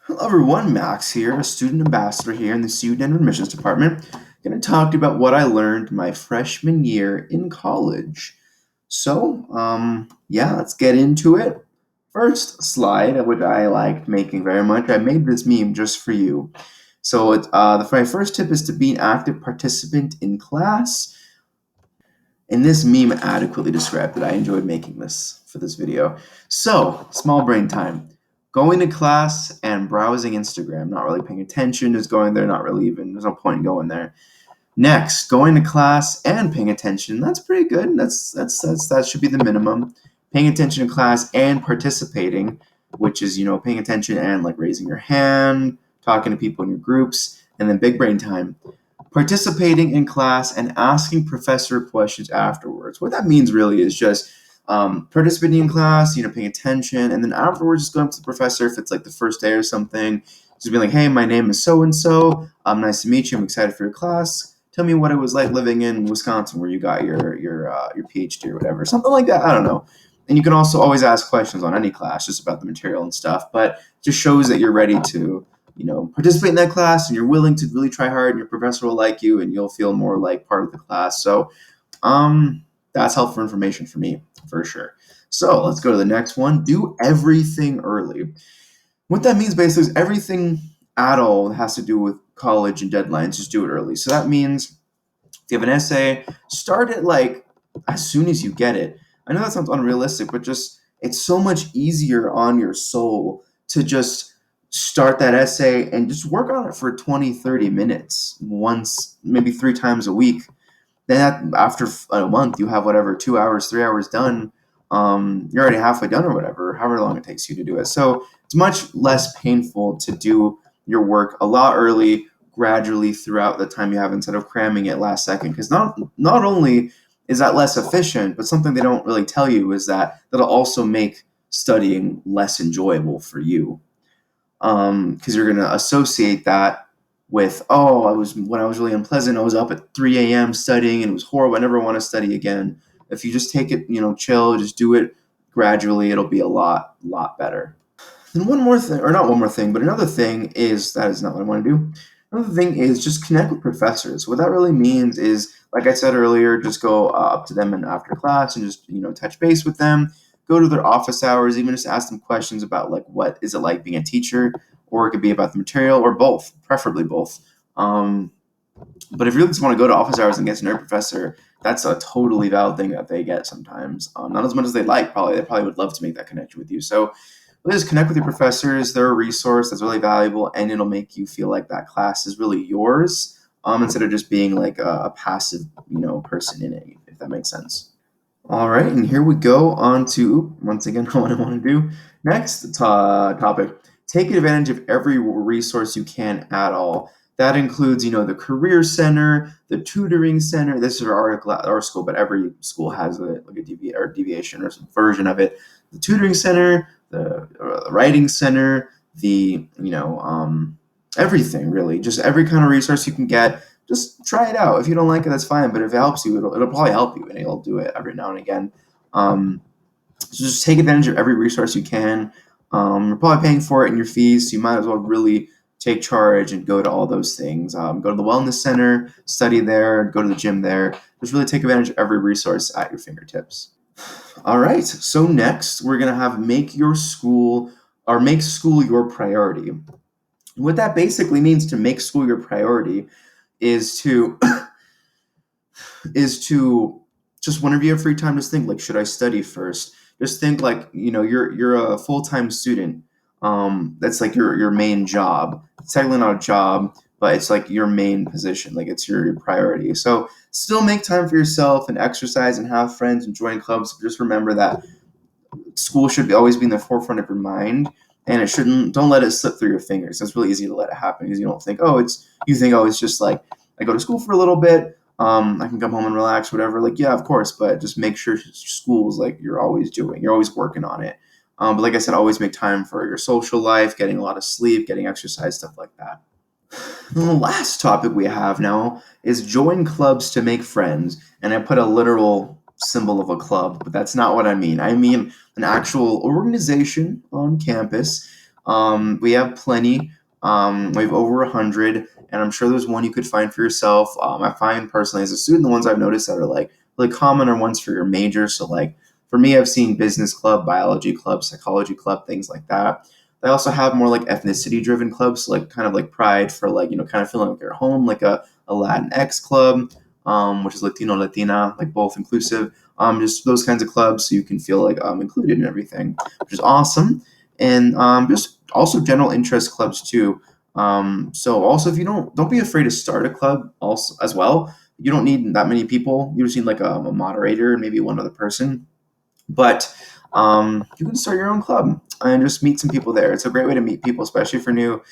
Hello everyone, Max here, a student ambassador here in the CU Denver Admissions Department. Going to talk to you about what I learned my freshman year in college. So, let's get into it. First slide, which I liked making very much. I made this meme just for you. My first tip is to be an active participant in class. And this meme adequately described it. I enjoyed making this for this video. So, small brain time. Going to class and browsing Instagram, not really paying attention, just going there, not really even, there's no point in going there. Next, going to class and paying attention. That's pretty good. That should be the minimum. Paying attention to class and participating, which is, paying attention and like raising your hand, talking to people in your groups, and then big brain time participating in class and asking professor questions afterwards. What that means really is just participating in class, paying attention, and then afterwards just going up to the professor if it's like the first day or something. Just be like, hey, my name is so and so. Nice to meet you. I'm excited for your class. Tell me what it was like living in Wisconsin, where you got your PhD or whatever, something like that. I don't know. And you can also always ask questions on any class, just about the material and stuff. But it just shows that you're ready to participate in that class and you're willing to really try hard and your professor will like you and you'll feel more like part of the class. So that's helpful information for me for sure. So let's go to the next one. Do everything early. What that means basically is everything at all that has to do with college and deadlines, just do it early. So that means if you have an essay, start it like as soon as you get it. I know that sounds unrealistic, but just it's so much easier on your soul to just start that essay and just work on it for 20, 30 minutes once, maybe 3 times a week. Then after a month, you have whatever, 2 hours, 3 hours done. You're already halfway done or whatever, however long it takes you to do it. So it's much less painful to do your work a lot early, gradually throughout the time you have instead of cramming it last second. Because not only is that less efficient, but something they don't really tell you is that that'll also make studying less enjoyable for you. Because you're going to associate that with, oh, when I was really unpleasant, I was up at 3 a.m. studying and it was horrible. I never want to study again. If you just take it, chill, just do it gradually, it'll be a lot better. And one more thing, or not one more thing, but another thing is that is not what I want to do. Another thing is just connect with professors. What that really means is, like I said earlier, just go up to them and after class and just touch base with them. Go to their office hours, even just ask them questions about like what is it like being a teacher, or it could be about the material, or both, preferably both. But if you really just want to go to office hours and get to know your professor, that's a totally valid thing that they get sometimes. Not as much as they like, probably. They probably would love to make that connection with you. So just connect with your professors. They're a resource that's really valuable, and it'll make you feel like that class is really yours, instead of just being like a passive, person in it, if that makes sense. All right, and here we go on to, once again, what I want to do. Next topic, take advantage of every resource you can at all. That includes, the Career Center, the Tutoring Center. This is our school, but every school has like a deviation or some version of it. The Tutoring Center, the Writing Center, everything really. Just every kind of resource you can get, just try it out. If you don't like it, that's fine. But if it helps you, it'll probably help you, and it'll do it every now and again. So just take advantage of every resource you can. You're probably paying for it in your fees, so you might as well really take charge and go to all those things. Go to the wellness center, study there, go to the gym there. Just really take advantage of every resource at your fingertips. All right. So next, we're gonna have make school your priority. What that basically means to make school your priority is to just whenever you have free time, just think like, should I study first? Just think like, you're a full-time student. That's like your main job. It's technically not a job, but it's like your main position. Like it's your priority. So still make time for yourself and exercise and have friends and join clubs. Just remember that school should always be in the forefront of your mind, and don't let it slip through your fingers. It's really easy to let it happen because you think, oh, it's just like I go to school for a little bit. I can come home and relax, whatever. Like, yeah, of course, but just make sure school's like you're always working on it. But like I said, always make time for your social life, getting a lot of sleep, getting exercise, stuff like that. And the last topic we have now is join clubs to make friends. And I put a literal symbol of a club, but that's not what I mean. I mean an actual organization on campus We have plenty. We have over 100, and I'm sure there's one you could find for yourself. I find personally as a student, the ones I've noticed that are like really common are ones for your major. So like for me, I've seen business club, biology club, psychology club, things like that. They also have more like ethnicity driven clubs, so like kind of like Pride for like, kind of feeling like you're at home, like a Latinx club, which is Latino, Latina, like both inclusive. Just those kinds of clubs so you can feel like included in everything, which is awesome. And just also general interest clubs too. So also if you don't be afraid to start a club also as well. You don't need that many people. You just need like a moderator and maybe one other person. But you can start your own club and just meet some people there. It's a great way to meet people, especially for new.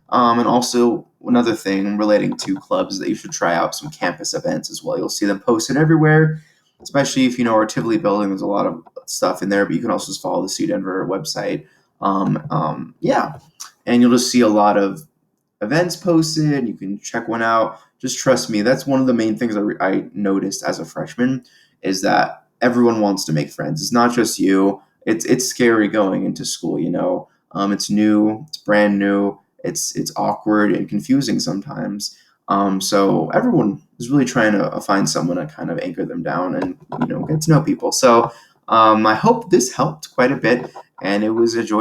And also another thing relating to clubs is that you should try out some campus events as well. You'll see them posted everywhere, especially if you know our Tivoli building. There's a lot of stuff in there, but you can also just follow the CU Denver website. Yeah, and you'll just see a lot of events posted. You can check one out. Just trust me. That's one of the main things I noticed as a freshman is that everyone wants to make friends. It's not just you. It's scary going into school. It's new. It's brand new. It's awkward and confusing sometimes. So everyone is really trying to find someone to kind of anchor them down and get to know people. So I hope this helped quite a bit, and it was a joy